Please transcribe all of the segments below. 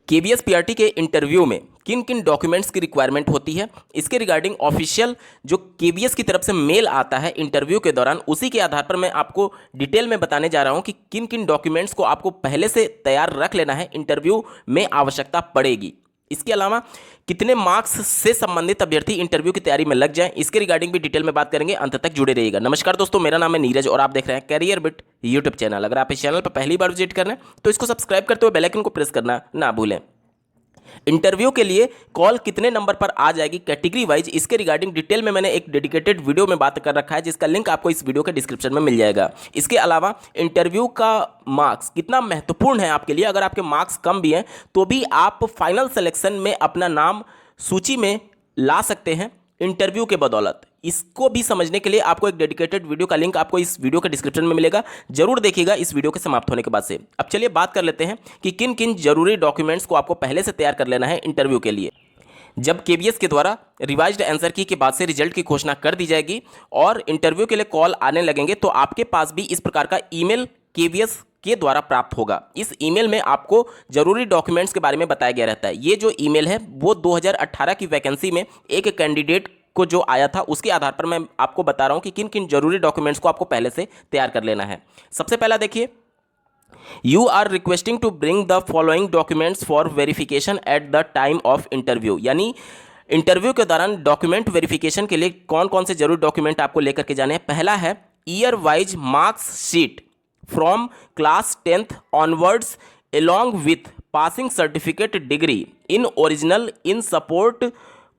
KVS PRT के interview में किन किन डॉक्यूमेंट्स की रिक्वायरमेंट होती है, इसके रिगार्डिंग ऑफिशियल जो केवीएस की तरफ से मेल आता है इंटरव्यू के दौरान, उसी के आधार पर मैं आपको डिटेल में बताने जा रहा हूं कि किन किन डॉक्यूमेंट्स को आपको पहले से तैयार रख लेना है, इंटरव्यू में आवश्यकता पड़ेगी। इसके अलावा कितने मार्क्स से संबंधित अभ्यर्थी इंटरव्यू की तैयारी में लग जाएं, इसके रिगार्डिंग भी डिटेल में बात करेंगे। अंत तक जुड़े रहिएगा। नमस्कार दोस्तों, मेरा नाम है नीरज और आप देख रहे हैं कैरियर बिट यूट्यूब चैनल। अगर आप इस चैनल पर पहली बार विजिट कर रहे हैं तो इसको सब्सक्राइब करते हुए बेल आइकन को प्रेस करना ना भूलें। इंटरव्यू के लिए कॉल कितने नंबर पर आ जाएगी कैटेगरी वाइज, इसके रिगार्डिंग डिटेल में मैंने एक डेडिकेटेड वीडियो में बात कर रखा है, जिसका लिंक आपको इस वीडियो के डिस्क्रिप्शन में मिल जाएगा। इसके अलावा इंटरव्यू का मार्क्स कितना महत्वपूर्ण है आपके लिए, अगर आपके मार्क्स कम भी हैं तो भी आप फाइनल सिलेक्शन में अपना नाम सूची में ला सकते हैं इंटरव्यू के बदौलत। इसको भी समझने के लिए आपको एक डेडिकेटेड वीडियो का लिंक आपको इस वीडियो के डिस्क्रिप्शन में मिलेगा, जरूर देखिएगा इस वीडियो के समाप्त होने के बाद से। अब चलिए बात कर लेते हैं कि किन किन जरूरी डॉक्यूमेंट्स को आपको पहले से तैयार कर लेना है इंटरव्यू के लिए। जब केवीएस के द्वारा रिवाइज्ड आंसर की के बाद से रिजल्ट की घोषणा कर दी जाएगी और इंटरव्यू के लिए कॉल आने लगेंगे, तो आपके पास भी इस प्रकार का ईमेल केवीएस के द्वारा प्राप्त होगा। इस ईमेल में आपको जरूरी डॉक्यूमेंट्स के बारे में बताया गया रहता है। ये जो ईमेल है वो 2018 की वैकेंसी में एक कैंडिडेट को जो आया था, उसके आधार पर मैं आपको बता रहा हूं कि किन किन जरूरी डॉक्यूमेंट्स को आपको पहले से तैयार कर लेना है। सबसे पहला देखिए, you are requesting to bring the following documents for verification at the time of interview. यानी इंटरव्यू के दौरान डॉक्यूमेंट वेरिफिकेशन के लिए कौन कौन से जरूरी डॉक्यूमेंट आपको लेकर के जाने हैं। पहला है year wise marks sheet from class 10th onwards along with passing certificate degree in original in support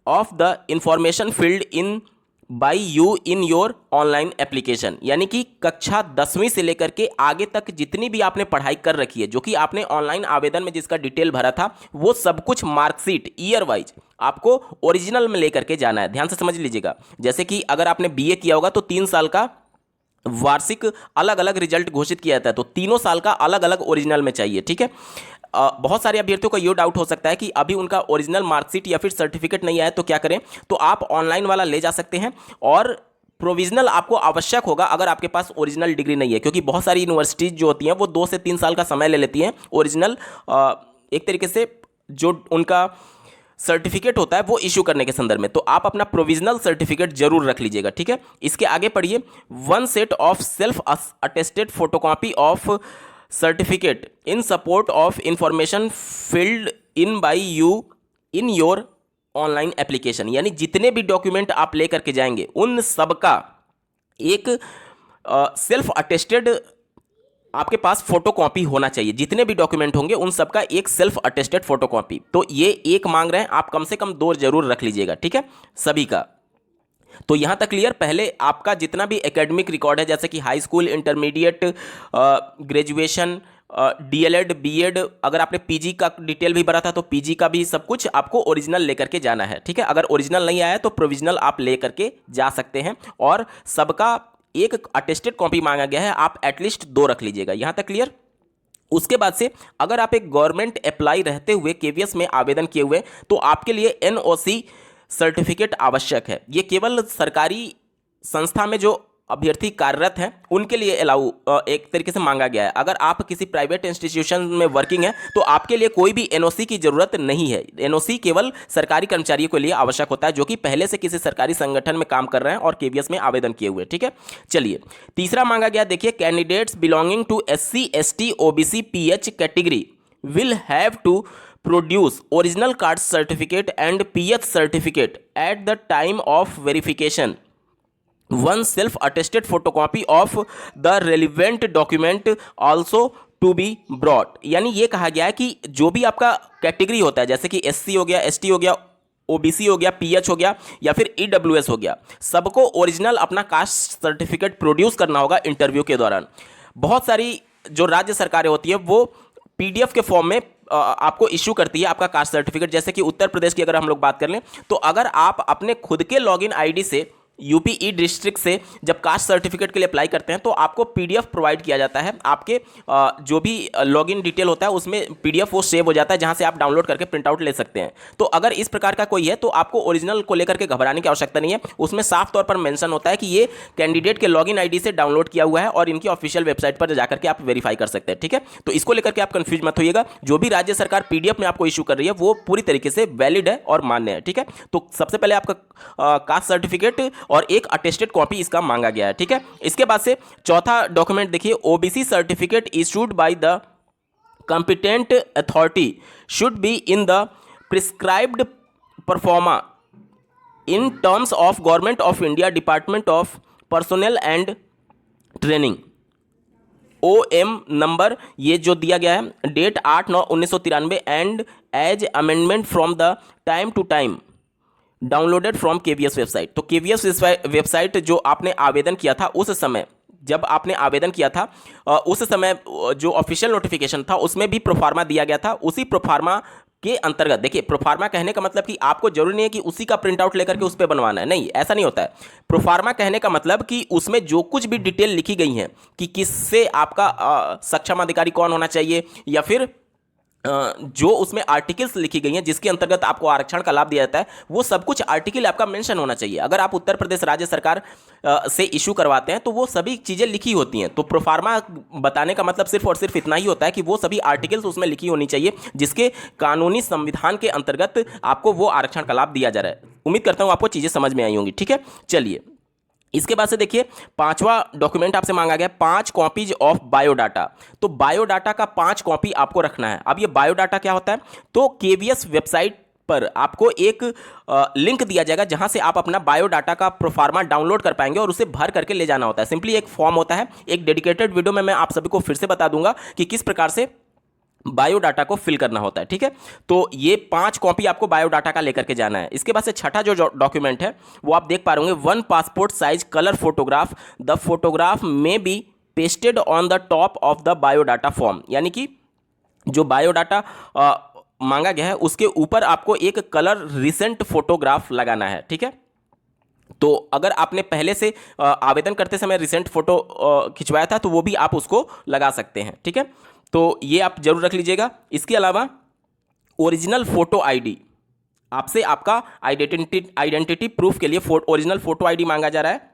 of the information filled in by you in your online application। यानी कि कक्षा 10वीं से लेकर के आगे तक जितनी भी आपने पढ़ाई कर रखी है, जो कि आपने ऑनलाइन आवेदन में जिसका डिटेल भरा था, वो सब कुछ मार्कशीट ईयर वाइज आपको ओरिजिनल में लेकर के जाना है। ध्यान से समझ लीजिएगा। जैसे कि अगर आपने बीए किया होगा तो 3 साल का वार्षिक अलग अलग रिजल्ट घोषित किया जाता है, तो तीनों साल का अलग अलग ओरिजिनल में चाहिए। ठीक है। बहुत सारे अभ्यर्थियों का ये डाउट हो सकता है कि अभी उनका ओरिजिनल मार्कशीट या फिर सर्टिफिकेट नहीं आया तो क्या करें। तो आप ऑनलाइन वाला ले जा सकते हैं और प्रोविजनल आपको आवश्यक होगा अगर आपके पास ओरिजिनल डिग्री नहीं है, क्योंकि बहुत सारी यूनिवर्सिटीज जो होती हैं वो 2 से 3 साल का समय ले लेती हैं ओरिजिनल एक तरीके से जो उनका सर्टिफिकेट होता है वो इशू करने के संदर्भ में। तो आप अपना प्रोविजनल सर्टिफिकेट जरूर रख लीजिएगा। ठीक है। इसके आगे पढ़िए, 1 set of self attested photocopy of certificate in support of information filled in by you in your online application. यानी जितने भी डॉक्यूमेंट आप लेकर के जाएंगे उन सबका एक सेल्फ अटेस्टेड आपके पास फोटोकॉपी होना चाहिए। जितने भी डॉक्यूमेंट होंगे उन सबका एक सेल्फ अटेस्टेड फोटोकॉपी। तो ये एक मांग रहे हैं, आप कम से कम 2 जरूर रख लीजिएगा। ठीक है, सभी का। तो यहां तक क्लियर। पहले आपका जितना भी एकेडमिक रिकॉर्ड है, जैसे कि high school, intermediate, graduation, DElEd, BEd, अगर आपने पीजी का डिटेल भी भरा था तो पीजी का भी सब कुछ आपको ओरिजिनल लेकर के जाना है। ठीक है। अगर ओरिजिनल नहीं आया तो प्रोविजनल आप लेकर के जा सकते हैं और सबका एक अटेस्टेड कॉपी मांगा गया है, आप एटलीस्ट 2 रख लीजिएगा। यहां तक क्लियर। उसके बाद से अगर आप एक गवर्नमेंट एप्लाई रहते हुए केवीएस में आवेदन किए हुए, तो आपके लिए एनओसी सर्टिफिकेट आवश्यक है। ये केवल सरकारी संस्था में जो अभ्यर्थी कार्यरत हैं उनके लिए अलाउ एक तरीके से मांगा गया है। अगर आप किसी प्राइवेट इंस्टीट्यूशन में वर्किंग है तो आपके लिए कोई भी एनओसी की जरूरत नहीं है। एनओसी केवल सरकारी कर्मचारियों के लिए आवश्यक होता है जो कि पहले से किसी सरकारी संगठन में काम कर रहे हैं और केवीएस में आवेदन किए हुए। ठीक है। चलिए, तीसरा मांगा गया, देखिए, candidates belonging to SC ST OBC PH category will have to produce original caste certificate and PH certificate at the time of verification, 1 self attested photocopy of the relevant document also to be brought. यानी ये कहा गया है कि जो भी आपका category होता है, जैसे कि SC हो गया, ST हो गया, OBC हो गया, PH हो गया या फिर EWS हो गया, सबको ओरिजिनल अपना कास्ट सर्टिफिकेट प्रोड्यूस करना होगा इंटरव्यू के दौरान। बहुत सारी जो राज्य सरकारें होती है वो PDF के फॉर्म में आपको इश्यू करती है आपका कास्ट सर्टिफिकेट। जैसे कि उत्तर प्रदेश की अगर हम लोग बात कर लें, तो अगर आप अपने खुद के लॉगिन आईडी से यूपी ई डिस्ट्रिक्ट से जब कास्ट सर्टिफिकेट के लिए अप्लाई करते हैं तो आपको पीडीएफ प्रोवाइड किया जाता है। आपके जो भी लॉगिन डिटेल होता है उसमें पीडीएफ वो सेव हो जाता है, जहां से आप डाउनलोड करके प्रिंट आउट ले सकते हैं। तो अगर इस प्रकार का कोई है तो आपको ओरिजिनल को लेकर के घबराने की आवश्यकता नहीं है। उसमें साफ तौर पर मेंशन होता है कि ये कैंडिडेट के लॉगिन आईडी से डाउनलोड किया हुआ है और इनकी ऑफिशियल वेबसाइट पर जाकर के आप वेरीफाई कर सकते हैं। ठीक है, तो इसको लेकर के आप कंफ्यूज मत होइएगा। जो भी राज्य सरकार पीडीएफ में आपको इशू कर रही है वो पूरी तरीके से वैलिड है और मान्य है। ठीक है, तो सबसे पहले आपका कास्ट सर्टिफिकेट और एक अटेस्टेड कॉपी इसका मांगा गया है। ठीक है, इसके बाद से चौथा डॉक्यूमेंट देखिए, OBC certificate issued by the competent authority should be in the prescribed performa in terms of Government of India Department of Personnel and Training। OM number ये जो दिया गया है, date 8/9/1993 and as amendment from the time to time downloaded from KVS website. तो KVS website जो आपने आवेदन किया था उस समय, जब आपने आवेदन किया था उस समय जो ऑफिशियल नोटिफिकेशन था उसमें भी प्रोफार्मा दिया गया था। उसी प्रोफार्मा के अंतर्गत, देखिए प्रोफार्मा कहने का मतलब कि आपको जरूरी नहीं है कि उसी का प्रिंट आउट लेकर के उस पर बनवाना है, नहीं, ऐसा नहीं होता है। प्रोफार्मा कहने का मतलब कि उसमें जो कुछ भी डिटेल लिखी गई है कि किससे आपका सक्षम अधिकारी कौन होना चाहिए, या फिर जो उसमें आर्टिकल्स लिखी गई हैं जिसके अंतर्गत आपको आरक्षण का लाभ दिया जाता है, वो सब कुछ आर्टिकल आपका मेंशन होना चाहिए। अगर आप उत्तर प्रदेश राज्य सरकार से इशू करवाते हैं तो वो सभी चीज़ें लिखी होती हैं। तो प्रोफार्मा बताने का मतलब सिर्फ और सिर्फ इतना ही होता है कि वो सभी आर्टिकल्स उसमें लिखी होनी चाहिए जिसके कानूनी संविधान के अंतर्गत आपको वो आरक्षण का लाभ दिया जा रहा है। उम्मीद करता हूँ आपको चीज़ें समझ में आई होंगी। ठीक है, चलिए इसके बाद से देखिए पांचवा डॉक्यूमेंट आपसे मांगा गया 5 कॉपीज ऑफ बायोडाटा। तो बायोडाटा का 5 कॉपी आपको रखना है। अब ये बायोडाटा क्या होता है, तो केवीएस वेबसाइट पर आपको एक लिंक दिया जाएगा जहां से आप अपना बायोडाटा का प्रोफार्मा डाउनलोड कर पाएंगे और उसे भर करके ले जाना होता है। सिंपली एक फॉर्म होता है, एक डेडिकेटेड वीडियो में मैं आप सभी को फिर से बता दूंगा कि किस प्रकार से बायोडाटा को फिल करना होता है। ठीक है, तो ये 5 कॉपी आपको बायोडाटा का लेकर के जाना है। इसके बाद से छठा जो डॉक्यूमेंट है वो आप देख पा रहे होंगे, 1 passport size colour photograph. The photograph may be pasted on the top of the biodata form. यानी कि जो बायोडाटा मांगा गया है उसके ऊपर आपको एक कलर रिसेंट फोटोग्राफ लगाना है। ठीक है, तो अगर आपने पहले से आवेदन करते समय रिसेंट फोटो खिंचवाया था तो वो भी आप उसको लगा सकते हैं। ठीक है, तो ये आप जरूर रख लीजिएगा। इसके अलावा ओरिजिनल फोटो आईडी, आपसे आपका आइडेंटिटी प्रूफ के लिए ओरिजिनल फोटो आईडी मांगा जा रहा है।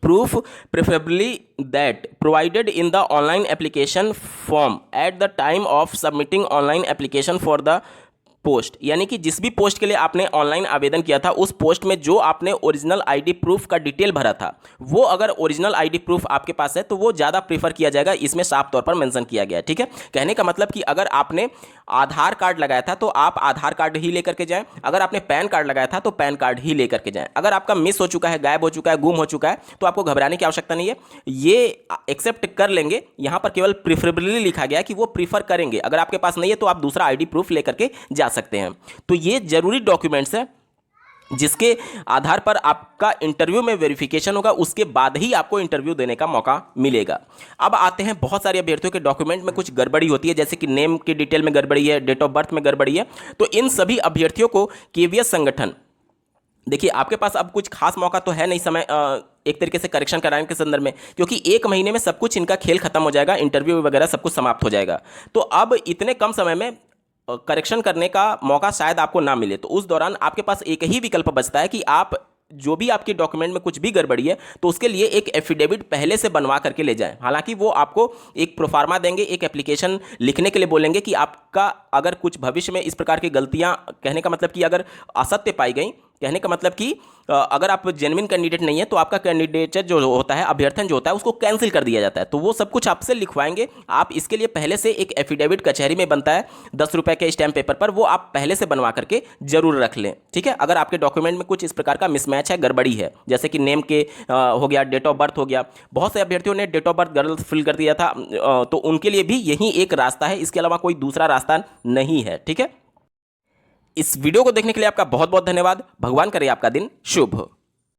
Proof preferably that provided in the online application form eight the time of submitting online application for the post. यानी कि जिस भी पोस्ट के लिए आपने ऑनलाइन आवेदन किया था उस पोस्ट में जो आपने ओरिजिनल आईडी प्रूफ का डिटेल भरा था वो अगर ओरिजिनल आईडी प्रूफ आपके पास है तो वो ज़्यादा प्रीफर किया जाएगा। इसमें साफ तौर पर मेंशन किया गया है। ठीक है, कहने का मतलब कि अगर आपने आधार कार्ड लगाया था तो आप आधार कार्ड ही लेकर के जाएं, अगर आपने पैन कार्ड लगाया था तो पैन कार्ड ही लेकर के जाएं। अगर आपका मिस हो चुका है, गायब हो चुका है, गुम हो चुका है तो आपको घबराने की आवश्यकता नहीं है, ये एक्सेप्ट कर लेंगे। यहाँ पर केवल प्रीफरेबली लिखा गया है कि वो प्रीफर करेंगे। अगर आपके पास नहीं है तो आप दूसरा आईडी प्रूफ लेकर के जा सकते हैं। तो ये जरूरी डॉक्यूमेंट्स है जिसके आधार पर आपका इंटरव्यू में वेरिफिकेशन होगा, उसके बाद ही आपको इंटरव्यू देने का मौका मिलेगा। अब आते हैं, बहुत सारे अभ्यर्थियों के डॉक्यूमेंट में कुछ गड़बड़ी होती है, जैसे कि नेम की डिटेल में गड़बड़ी है, डेट ऑफ बर्थ में गड़बड़ी है। तो इन सभी अभ्यर्थियों को केवीएस संगठन, देखिए आपके पास अब कुछ खास मौका तो है नहीं समय एक तरीके से करेक्शन कराने के संदर्भ में, क्योंकि 1 महीने में सब कुछ इनका खेल खत्म हो जाएगा, इंटरव्यू वगैरह सब कुछ समाप्त हो जाएगा। तो अब इतने कम समय में करेक्शन करने का मौका शायद आपको ना मिले, तो उस दौरान आपके पास एक ही विकल्प बचता है कि आप जो भी आपके डॉक्यूमेंट में कुछ भी गड़बड़ी है तो उसके लिए एक एफिडेविट पहले से बनवा करके ले जाएं। हालांकि वो आपको एक प्रोफार्मा देंगे, एक एप्लीकेशन लिखने के लिए बोलेंगे कि आपका अगर कुछ भविष्य में इस प्रकार की गलतियां, कहने का मतलब कि अगर असत्य पाई गई, कहने का मतलब कि अगर आप जेन्युइन कैंडिडेट नहीं है तो आपका कैंडिडेचर जो होता है, अभ्यर्थन जो होता है, उसको कैंसिल कर दिया जाता है। तो वो सब कुछ आपसे लिखवाएंगे। आप इसके लिए पहले से एक एफिडेविट कचहरी में बनता है 10 रुपये के स्टैम्प पेपर पर, वो आप पहले से बनवा करके जरूर रख लें। ठीक है, अगर आपके डॉक्यूमेंट में कुछ इस प्रकार का मिसमैच है, गड़बड़ी है, जैसे कि नेम के हो गया, डेट ऑफ बर्थ हो गया, बहुत से अभ्यर्थियों ने डेट ऑफ बर्थ गलत फिल कर दिया था, तो उनके लिए भी यही एक रास्ता है, इसके अलावा कोई दूसरा रास्ता नहीं है। ठीक है, इस वीडियो को देखने के लिए आपका बहुत बहुत धन्यवाद। भगवान करे आपका दिन शुभ हो।